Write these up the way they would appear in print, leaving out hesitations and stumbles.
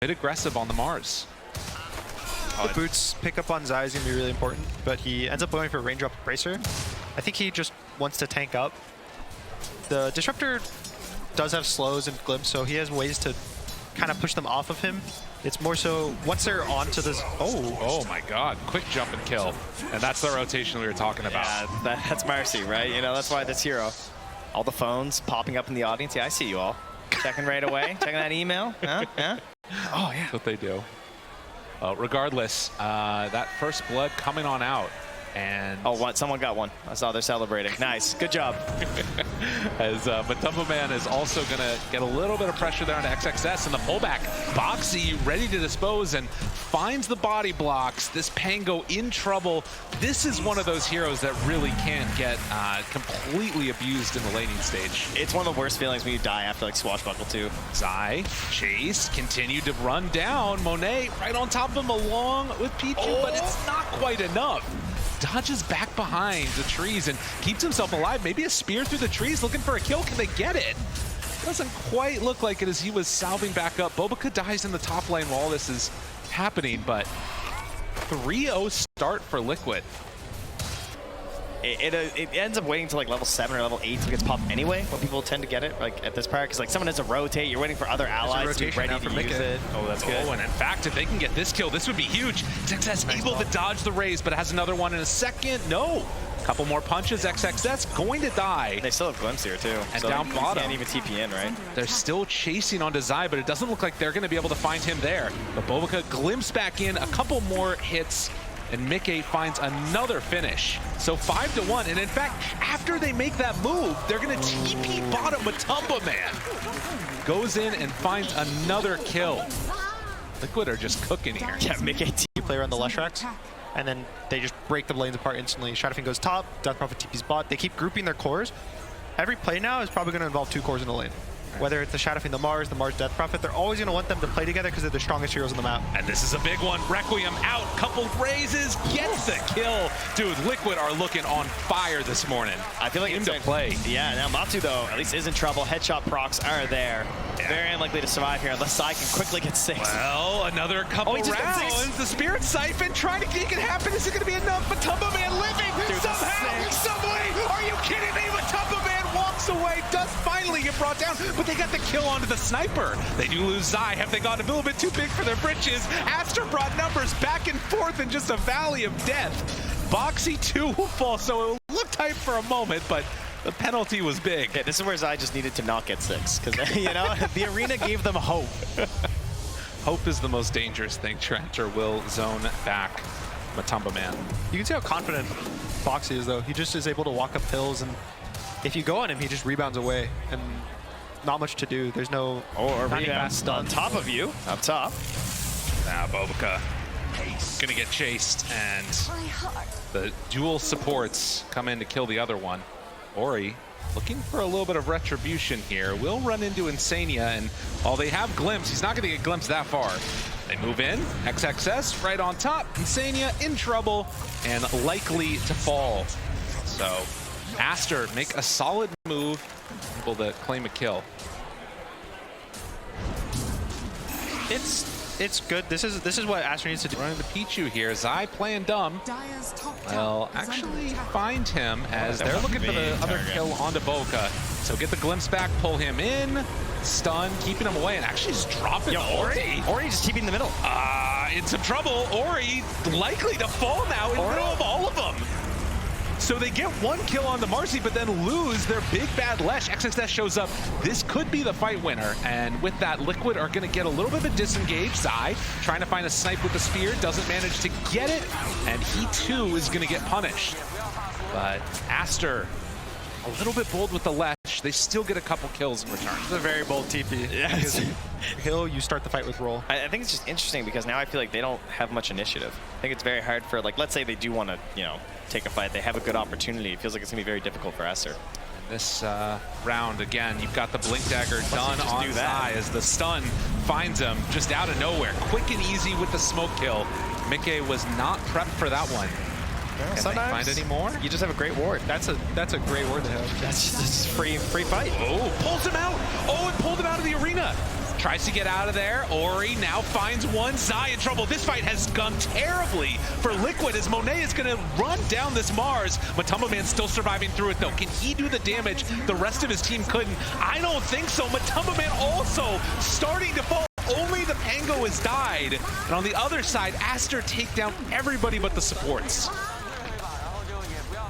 bit aggressive on the Mars. The boots pick up on Zai is going to be really important, but he ends up going for a raindrop bracer. I think he just wants to tank up. The Disruptor does have slows and glimpse, so he has ways to kind of push them off of him. It's more so once they're onto this. Oh my God! Quick jump and kill, and that's the rotation we were talking about. Yeah, that's Mercy, right? You know, that's why this hero. All the phones popping up in the audience. Yeah, I see you all. Checking right away. Checking that email. Yeah. Oh yeah, that's what they do. Regardless, that first blood coming on out. And someone got one. I saw they're celebrating. Nice. Good job. As Matumba Man is also going to get a little bit of pressure there on XXS, and the pullback. Boxy ready to dispose and finds the body blocks. This Pango in trouble. This is one of those heroes that really can't get completely abused in the laning stage. It's one of the worst feelings when you die after like Swashbuckle too. Zai, Chase, continued to run down. Monet right on top of him along with Pichu, but it's not quite enough. Dodges back behind the trees and keeps himself alive. Maybe a spear through the trees looking for a kill. Can they get it? Doesn't quite look like it as he was salving back up. Bobica dies in the top lane while all this is happening, but 3-0 start for Liquid. It ends up waiting to like level 7 or level 8 so it gets popped anyway when people tend to get it like at this part because like someone has to rotate, you're waiting for other allies to be ready to use it. Oh, that's good. Oh, and in fact, if they can get this kill, this would be huge. XXS able to dodge the raise, but has another one in a second. No. Couple more punches, XXS going to die. They still have Glimpse here too. And so down bottom. Can't even TP in, right? They're still chasing onto Zai, but it doesn't look like they're going to be able to find him there. But Bobica glimpse back in, a couple more hits, and Mickey finds another finish. So 5-1, and in fact, after they make that move, they're gonna TP bottom Matumba Man. Goes in and finds another kill. Liquid are just cooking here. Yeah, Mickey player on the Leshrax, and then they just break the lanes apart instantly. Shadowfiend goes top, Death Prophet TP's bot. They keep grouping their cores. Every play now is probably gonna involve 2 cores in the lane. Whether it's the Shadowfiend, the Mars Death Prophet, they're always going to want them to play together because they're the strongest heroes on the map. And this is a big one. Requiem out, couple raises, gets the kill. Dude, Liquid are looking on fire this morning. I feel like it's to play. Yeah, now Matsu, though, at least is in trouble. Headshot procs are there. Yeah. Very unlikely to survive here unless Sai can quickly get 6. Well, another couple rounds. The Spirit Siphon trying to make it happen. Is it going to be enough? Matumba Man living somehow, some way. Are you kidding me? Matumba Man walks away, does finally get brought down, but they got the kill onto the sniper. They do lose Zai. Have they gone a little bit too big for their britches? Aster brought numbers back and forth in just a valley of death. Boxy 2 will fall, so it looked tight for a moment, but the penalty was big. Yeah, this is where Zai just needed to not get 6, because, you know, the arena gave them hope. Hope is the most dangerous thing. Trenter will zone back Matumba Man. You can see how confident Boxy is, though. He just is able to walk up hills, and if you go on him, he just rebounds away, and not much to do. There's no... Or rebound on top of you, up top. Now Bobica gonna get chased, and the dual supports come in to kill the other one. Ori looking for a little bit of retribution here. Will run into Insania, and while they have Glimpse, he's not gonna get Glimpse that far. They move in, XXS right on top, Insania in trouble, and likely to fall. So Aster make a solid move, able to claim a kill. It's good. This is what Aster needs to do. Running the Pichu here. Zai playing dumb. Well, actually find him as they're looking for the other kill onto Boca. So get the glimpse back, pull him in, stun, keeping him away, and actually just dropping Ori. Ori just keeping in the middle. In some trouble. Ori likely to fall now in the middle of all of them. So they get 1 kill on the Marcy, but then lose their big bad Lesh. XXS shows up. This could be the fight winner. And with that, Liquid are going to get a little bit of a disengage. Zai trying to find a snipe with the spear. Doesn't manage to get it. And he too is going to get punished. But Aster, a little bit bold with the Lesh. They still get a couple kills in return. It's a very bold TP. Yes. Hill, you start the fight with roll. I think it's just interesting because now I feel like they don't have much initiative. I think it's very hard for, like, let's say they do want to, you know, take a fight. They have a good opportunity. It feels like it's going to be very difficult for Aster. This round, again, you've got the Blink Dagger done on Zai as the stun finds him just out of nowhere. Quick and easy with the smoke kill. Mickey was not prepped for that one. Yeah, Can they find any more? You just have a great ward. That's a great ward to have. That's just free fight. Oh, pulls him out. Oh, it pulled him out of the arena. tries to get out of there. Ori now finds one. Zai in trouble. This fight has gone terribly for Liquid as Monet is going to run down this Mars. Matumba Man still surviving through it though. Can he do the damage the rest of his team couldn't? I don't think so. Matumba Man also starting to fall. Only the Pango has died. And on the other side, Aster take down everybody but the supports.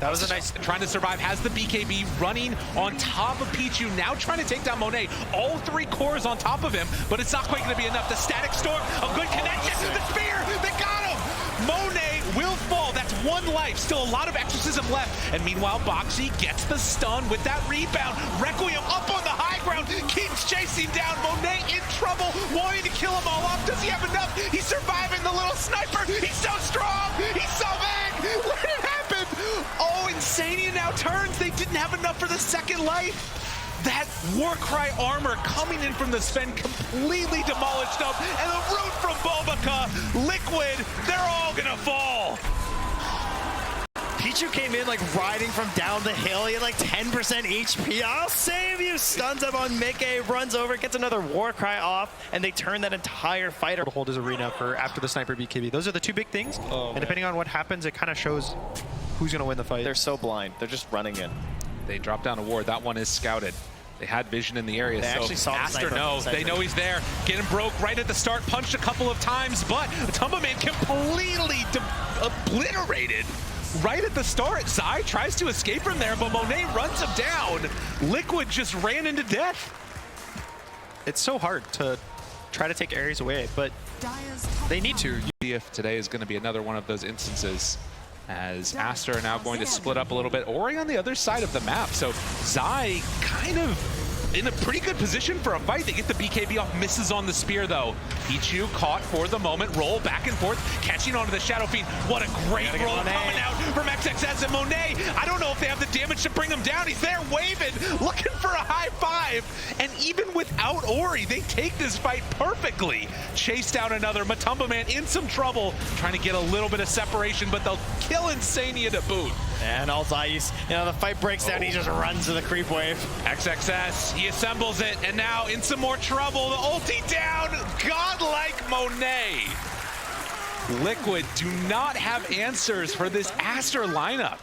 That was a nice... Trying to survive, has the BKB running on top of Pichu, now trying to take down Monet. All 3 cores on top of him, but it's not quite going to be enough. The Static Storm, a good connection to the spear, they got him! Monet will fall, that's 1 life, still a lot of exorcism left. And meanwhile, Boxy gets the stun with that rebound. Requiem up on the high ground, keeps chasing down. Monet in trouble, wanting to kill them all off. Does he have enough? He's surviving the little sniper. He's so strong, he's so big, let it happen! Oh, Insania now turns. They didn't have enough for the 2nd life. That Warcry armor coming in from the Sven completely demolished them. And the root from Bobica, Liquid, they're all gonna fall. Pichu came in like riding from down the hill. He had like 10% HP. I'll save you. Stuns up on Mickey, runs over, gets another Warcry off, and they turn that entire fight to hold his arena for after the sniper BKB. Those are the 2 big things. And depending on what happens, it kind of shows who's going to win the fight. They're so blind. They're just running in. They drop down a ward. That one is scouted. They had vision in the area, they so actually saw Aster knows. They know he's there. Getting broke right at the start, punched a couple of times, but Matumba Man completely obliterated right at the start. Zai tries to escape from there, but Monet runs him down. Liquid just ran into death. It's so hard to try to take areas away, but they need to. If today is going to be another one of those instances, as Aster are now going to split up a little bit. Ori on the other side of the map, so Zai kind of in a pretty good position for a fight. They get the BKB off, misses on the spear though. Pichu caught for the moment, roll back and forth, catching onto the Shadow Fiend. What a great roll coming out from XXS and Monet. I don't know if they have the damage to bring him down. He's there waving, looking for a high 5. And even without Ori, they take this fight perfectly. Chase down another. Matumba Man in some trouble, trying to get a little bit of separation, but they'll kill Insania to boot. And all Zais, the fight breaks down, he just runs to the creep wave. XXS, he assembles it, and now in some more trouble. The ulti down, godlike Monet. Liquid do not have answers for this Aster lineup.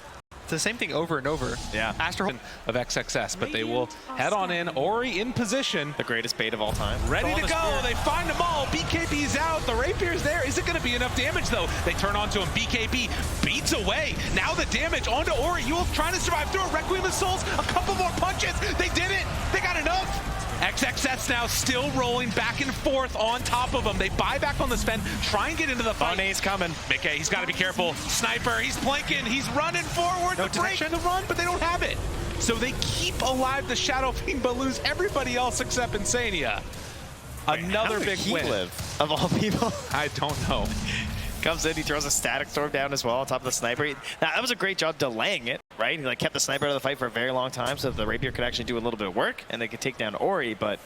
The same thing over and over. Yeah. Aster of XXS, but they will head on in. Ori in position. The greatest bait of all time. Ready to go. They find them all. BKB's out. The Rapier's there. Is it going to be enough damage, though? They turn onto him. BKB beats away. Now the damage onto Ori. Yule trying to survive through a Requiem of Souls. A couple more punches. They did it. They got enough. XXS now still rolling back and forth on top of him. They buy back on the Sven, try and get into the fight. Bonet's coming. Mickey, he's got to be careful. Sniper, he's planking, he's running forward to break the run, but they don't have it. So they keep alive the Shadow Fiend, but lose everybody else except Insania. Another big win. Live, of all people. I don't know. Comes in, he throws a Static Storm down as well on top of the Sniper. Now, that was a great job delaying it, right? He kept the Sniper out of the fight for a very long time so that the Rapier could actually do a little bit of work and they could take down Ori, but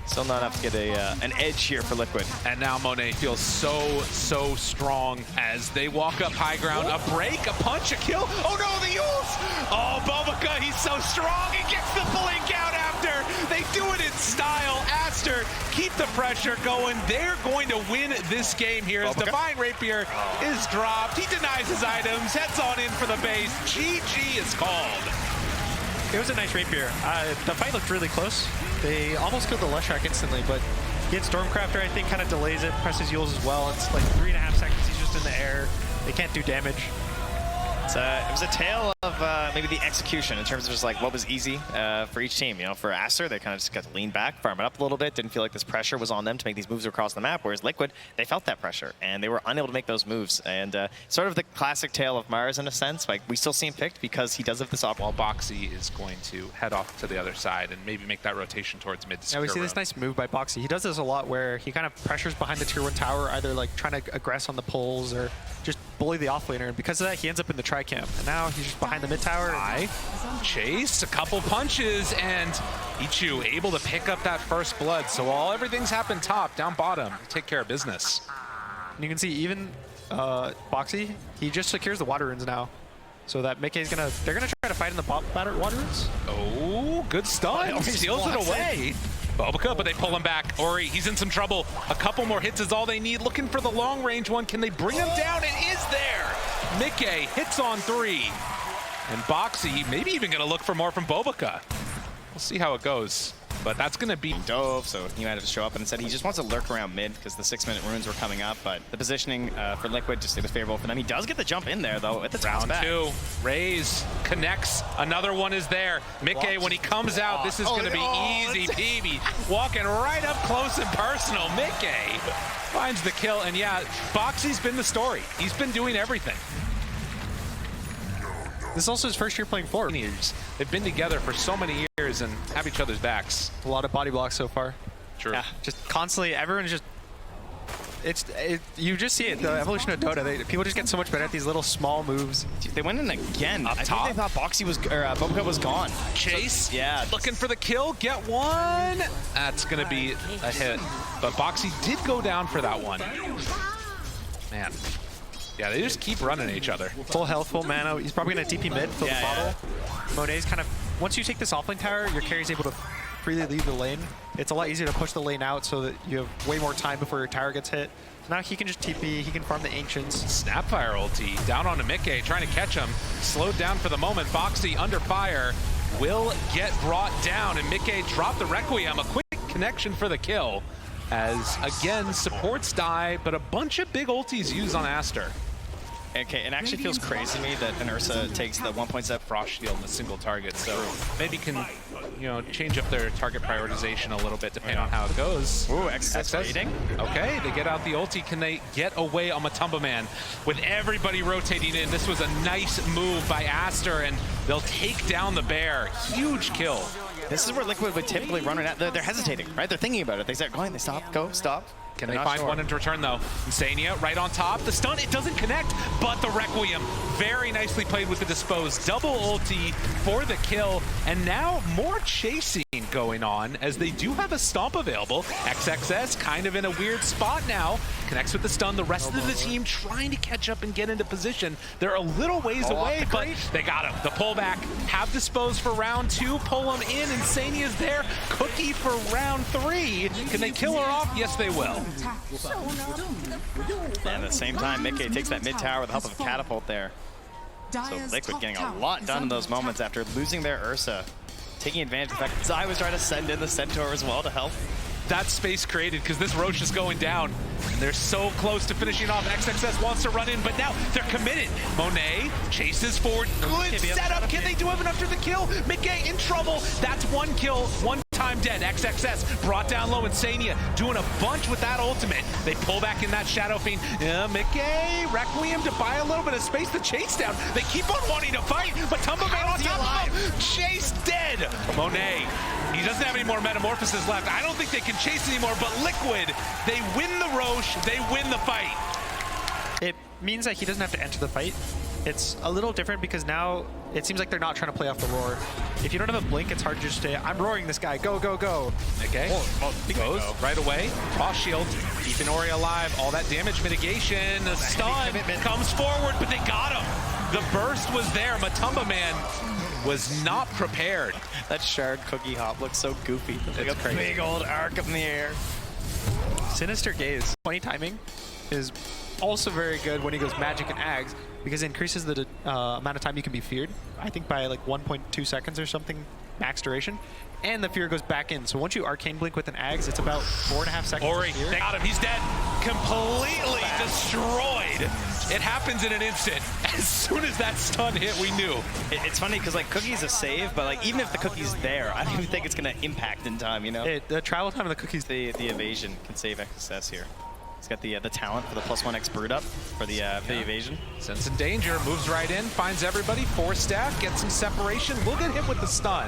still not enough to get an edge here for Liquid. And now Monet feels so strong as they walk up high ground. A break, a punch, a kill. Oh no, the Yules! Oh, Bobica, he's so strong. He gets the blink out after. They do it in style. Aster, keep the pressure going. They're going to win this game here as Divine Rapier is dropped. He denies his items, heads on in for the base. GG is called. It was a nice Rapier. The fight looked really close. They almost killed the Leshrac instantly, but he had Stormcrafter, I think, kind of delays it, presses Yules as well. It's like 3.5 seconds, he's just in the air. They can't do damage. It was a tale of maybe the execution in terms of just like what was easy for each team. For Aster, they kind of just got to lean back, farm it up a little bit, didn't feel like this pressure was on them to make these moves across the map, whereas Liquid, they felt that pressure, and they were unable to make those moves. And sort of the classic tale of Mars in a sense, like we still see him picked because he does have this option. While Boxy is going to head off to the other side and maybe make that rotation towards mid. Yeah, we see this nice move by Boxy. He does this a lot where he kind of pressures behind the tier 1 tower, either like trying to aggress on the pulls or just bully the offlaner, and because of that, he ends up in the tri-camp. And now he's just behind the mid tower. Chase, a couple punches, and Ichu able to pick up that first blood. So everything's happened top, down bottom, take care of business. And you can see even Boxy, he just secures the water runes now. So that Mickey's they're gonna try to fight in the water runes. Oh, good stun. He steals it away. Bobica, but they pull him back. Ori, he's in some trouble. A couple more hits is all they need. Looking for the long range one. Can they bring him down? It is there. Mickey hits on 3. And Boxy maybe even going to look for more from Bobica. We'll see how it goes. But that's going to be dove, so he might have to show up, and instead he just wants to lurk around mid because the 6-minute runes were coming up, but the positioning for Liquid just it was favorable for them. He does get the jump in there, though, at the round 2. Raze connects. Another one is there. Mickey, when he comes out, this is going to be easy peasy. Walking right up close and personal. Mickey finds the kill, and yeah, Boxy's been the story. He's been doing everything. This is also his first year playing forward. They've been together for so many years and have each other's backs. A lot of body blocks so far. True. Yeah, just constantly, everyone's just, you just see it, the evolution of Dota. People just get so much better at these little small moves. They went in again. Up I top. think they thought Boxy was, Bobica was gone. Chase, so, yeah, looking for the kill, get one. That's gonna be a hit. But Boxy did go down for that one. Man. Yeah, they just keep running at each other. Full health, full mana. He's probably going to TP mid, fill the bottle. Monet's kind of, once you take this offlane tower, your carry's able to freely leave the lane. It's a lot easier to push the lane out so that you have way more time before your tower gets hit. So now he can just TP, he can farm the Ancients. Snapfire ulti down onto Mickey, trying to catch him. Slowed down for the moment. Boxy under fire will get brought down, and Mickey dropped the Requiem. A quick connection for the kill. As, again, supports die, but a bunch of big ultis used on Aster. Okay, it actually feels crazy to me that an Ursa takes the 1.7 Frost Shield in a single target, so maybe can, you know, change up their target prioritization a little bit depending on how it goes. Ooh, XS waiting. Okay, they get out the ulti. Can they get away on Matumba Man? With everybody rotating in, this was a nice move by Aster, and they'll take down the bear. Huge kill. This is where Liquid would typically run it out. They're hesitating, right? They're thinking about it. They start going, they stop, go, stop. Can they find one in return, though? Insania right on top. The stun, it doesn't connect, but the Requiem very nicely played with the Dispose. Double ulti for the kill, and now more chasing going on as they do have a stomp available. XXS kind of in a weird spot now. Connects with the stun. The rest of the team trying to catch up and get into position. They're a little ways away, but they got him. The pullback. Have Dispose for round 2. Pull him in. Insania's there. Cookie for round 3. Can they kill her off? Yes, they will. And at the same time, Mickey takes that mid tower with the help of a catapult there. So Liquid getting a lot done in those moments after losing their Ursa. Taking advantage of the fact that Zai was trying to send in the Centaur as well to help. That space created because this Roche is going down. They're so close to finishing off. XXS wants to run in, but now they're committed. Monet chases forward. Good setup. Can they do it after the kill? Mickey in trouble. That's one kill, one time dead. XXS brought down low. Insania doing a bunch with that ultimate. They pull back in that Shadow Fiend. Mickey, Requiem to buy a little bit of space to chase down. They keep on wanting to fight, but Tumbleman on top of him. Chase dead. Monet, he doesn't have any more Metamorphosis left. I don't think they can chase anymore, but Liquid, they win the Roche, they win the fight. It means that he doesn't have to enter the fight. It's a little different because now it seems like they're not trying to play off the roar. If you don't have a blink, it's hard to just say, I'm roaring this guy, go, go, go. Okay, goes right away. Frost Shield, keeping Ori alive, all that damage mitigation. The stun comes forward, but they got him. The burst was there. Matumba Man was not prepared. That shard cookie hop looks so goofy. Like a big old arc up in the air. Sinister Gaze. 20 timing is also very good when he goes magic and ags because it increases the amount of time you can be feared. I think by like 1.2 seconds or something max duration. And the fear goes back in. So once you arcane blink with an ags, it's about 4.5 seconds. Ori, they got him. He's dead. Completely destroyed. It happens in an instant. As soon as that stun hit, we knew. It's funny because like Cookie's a save, but like even if the Cookie's there, I don't even think it's gonna impact in time. You know, the travel time of the Cookie's. The evasion can save XSS here. He's got the talent for the +1x brood up for the evasion. Sensing danger, moves right in, finds everybody. 4 staff, gets some separation. Will get hit with the stun.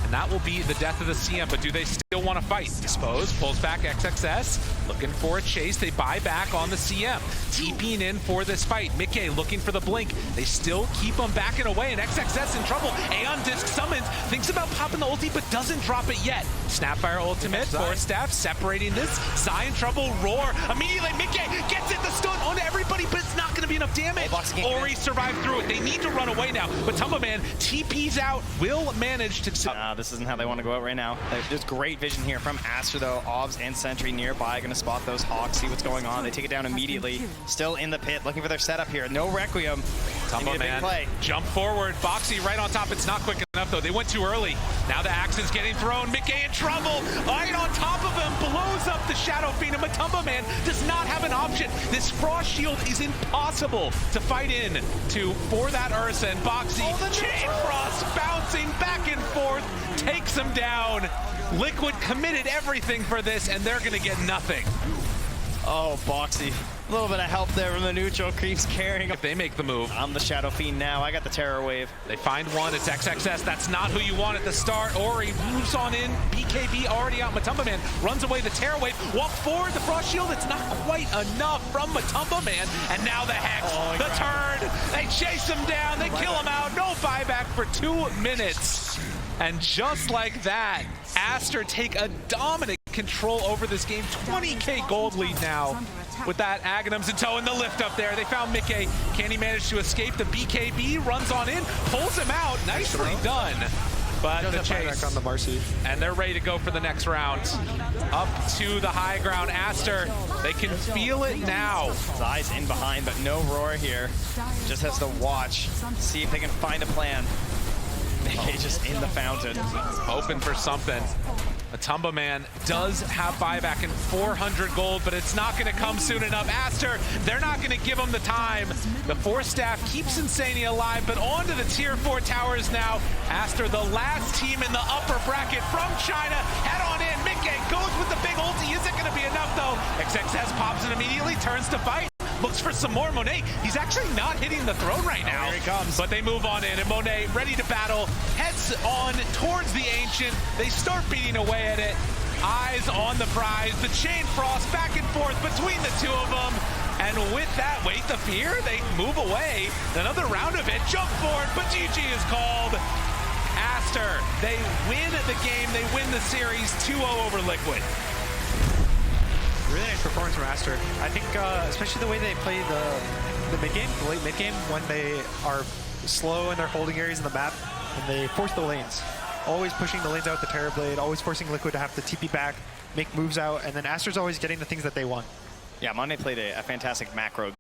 And that will be the death of the CM, but do they still want to fight? Dispose, pulls back XXS, looking for a chase. They buy back on the CM. TPing in for this fight. Mickey looking for the blink. They still keep him backing away, and XXS in trouble. Aeon Disc summons, thinks about popping the ulti, but doesn't drop it yet. Snapfire ultimate, Force Staff separating this. Zai in trouble, Roar. Immediately, Mickey gets it, the stun on everybody, but it's not going to be enough damage. Ori survived through it. They need to run away now, but Tumbaman TP's out, will manage to... This isn't how they want to go out right now. There's great vision here from Aster, though. Obs and Sentry nearby, going to spot those Hawks, see what's going on. They take it down immediately. Still in the pit, looking for their setup here. No Requiem. Tumbaman, jump forward. Boxy right on top. It's not quick enough, though. They went too early. Now the axe is getting thrown. Mickey in trouble. Right on top of him, blows up the Shadow Fiend. But Tumbaman does not have an option. This Frost Shield is impossible to fight in to for that Ursa. And Boxy, Chain Frost bouncing back and forth, takes him down. Liquid committed everything for this, and they're going to get nothing. Oh, Boxy. A little bit of help there from the neutral. Creeps carrying. If they make the move. I'm the Shadow Fiend now. I got the Terror Wave. They find one. It's XXS. That's not who you want at the start. Ori moves on in. BKB already out. Matumbaman runs away the Terror Wave. Walk forward. The Frost Shield. It's not quite enough from Matumbaman. And now the Hex. The turn. They chase him down. They kill him out. No buyback for 2 minutes. And just like that, Aster take a dominant control over this game. 20k gold lead now with that Aghanims in tow and the lift up there. They found Mickey. Can he manage to escape? The BKB runs on in, pulls him out. Nicely done. But the chase on the Marcy. And they're ready to go for the next round. Up to the high ground. Aster, they can feel it now. Zai's in behind, but no Roar here. Just has to watch, see if they can find a plan. Mickey just in the fountain. Open for something. Tumbaman does have buyback and 400 gold, but it's not going to come soon enough. Aster, they're not going to give him the time. The Force Staff keeps Insania alive, but on to the tier 4 towers now. Aster, the last team in the upper bracket from China. Head on in. Mickey goes with the big ulti. Is it going to be enough, though? XXS pops it immediately, turns to fight. Looks for some more. Monet, he's actually not hitting the throne right now. Here he comes. But they move on in, and Monet, ready to battle, heads on towards the Ancient. They start beating away at it. Eyes on the prize. The Chain Frost back and forth between the two of them. And with that, wait the fear, they move away. Another round of it, jump forward, but GG is called. Aster, they win the game, they win the series 2-0 over Liquid. Really nice performance from Aster. I think especially the way they play the mid-game, the late mid-game, when they are slow in their holding areas in the map, and they force the lanes. Always pushing the lanes out with the Terror Blade, always forcing Liquid to have to TP back, make moves out, and then Aster's always getting the things that they want. Yeah, Monet played a fantastic macro